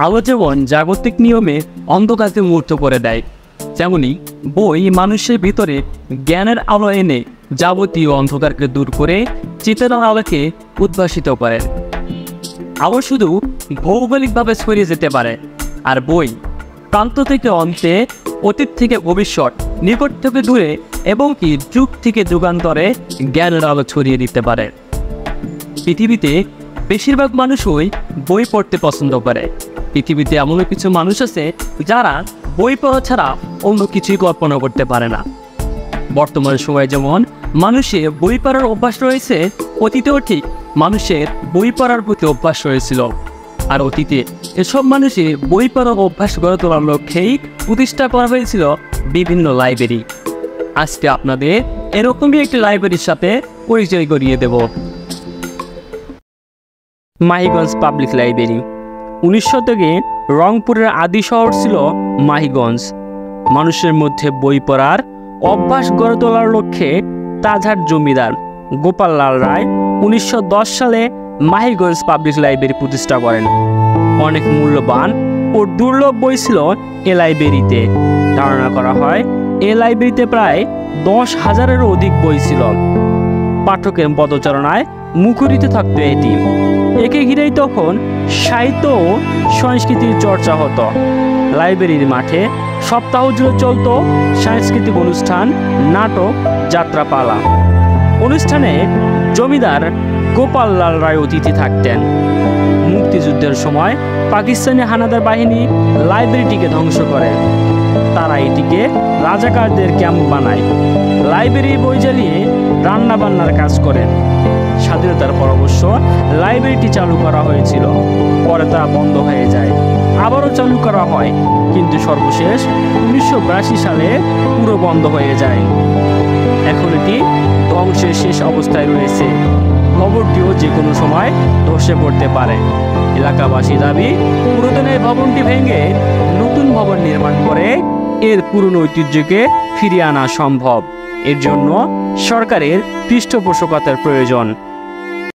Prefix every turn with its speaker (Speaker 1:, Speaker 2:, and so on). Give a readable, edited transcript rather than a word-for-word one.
Speaker 1: আলো যেমন জাগতিক নিয়মে অন্ধকারকে মূর্ত করে দেয়, তেমনি বই মানুষের ভিতরে জ্ঞানের আলো এনে যাবতীয় অন্ধকারকে দূর করে চেতনার আলোকে উদ্ভাসিত করে। আলো শুধু ভৌগোলিকভাবে ছড়িয়ে যেতে পারে, আর বই প্রান্ত থেকে অন্তে, অতীত থেকে ভবিষ্যৎ, নিকট থেকে দূরে এবং কি যুগ থেকে যুগান্তরে জ্ঞানের আলো ছড়িয়ে দিতে পারে। পৃথিবীতে বেশিরভাগ মানুষই বই পড়তে পছন্দ করে। পৃথিবীতে এমন কিছু মানুষ আছে যারা বই পড়া ছাড়া অন্য কিছুই কল্পনা করতে পারে না। বর্তমান সময়ে যেমন মানুষের বই পড়ার অভ্যাস রয়েছে, অতীতেও ঠিক মানুষের বই পড়ার প্রতি অভ্যাস রয়েছিল। আর অতীতে এসব মানুষের বই পড়ার অভ্যাস গড়ে তোলার লক্ষ্যেই প্রতিষ্ঠা করা হয়েছিল বিভিন্ন লাইব্রেরি। আজকে আপনাদের এরকমই একটি লাইব্রেরির সাথে পরিচয় করিয়ে দেব।
Speaker 2: Mahiganj public library. 19 শতকে রংপুরের আদি শহর ছিল মাহিগঞ্জ। মানুষের মধ্যে বই পড়ার অভ্যাস গড়ে তোলার লক্ষ্যে তাজহাট জমিদার গোপাল লাল রায় 1910 সালে মাহিগঞ্জ পাবলিক লাইব্রেরি প্রতিষ্ঠা করেন। অনেক মূল্যবান ও দুর্লভ বই ছিল এ লাইব্রেরিতে। ধারণা করা হয় এ লাইব্রেরিতে প্রায় 10,000-এরও অধিক বই ছিল। পাঠকের পদচারণায় মুখরিত থাকত এটি। একে ঘিরেই তখন সাহিত্য ও সংস্কৃতির চর্চা হতো। লাইব্রেরির মাঠে সপ্তাহ জুড়ে চলত সাংস্কৃতিক অনুষ্ঠান, নাটক, যাত্রাপালা। অনুষ্ঠানে জমিদার গোপাল লাল রায় অতিথি থাকতেন। মুক্তিযুদ্ধের সময় পাকিস্তানি হানাদার বাহিনী লাইব্রেরিটিকে ধ্বংস করে। তারা এটিকে রাজাকারদের ক্যাম্প বানায়। লাইব্রেরি বই জ্বালিয়ে রান্নাবান্নার কাজ করেন। স্বাধীনতার পর অবশ্য লাইব্রেরিটি চালু করা হয়েছিল, পরে তা বন্ধ হয়ে যায়। আবারও চালু করা হয়, কিন্তু সর্বশেষ 1982 সালে পুরো বন্ধ হয়ে যায়। এখন এটি ধ্বংসের শেষ অবস্থায় রয়েছে। ভবনটিও যে কোনো সময় ধসে পড়তে পারে। এলাকাবাসী দাবি, পুরাতন এই ভবনটি ভেঙে নতুন ভবন নির্মাণ করে এর পুরনো ঐতিহ্যকে ফিরিয়ে আনা সম্ভব। এর জন্য সরকারের পৃষ্ঠপোষকতার প্রয়োজন।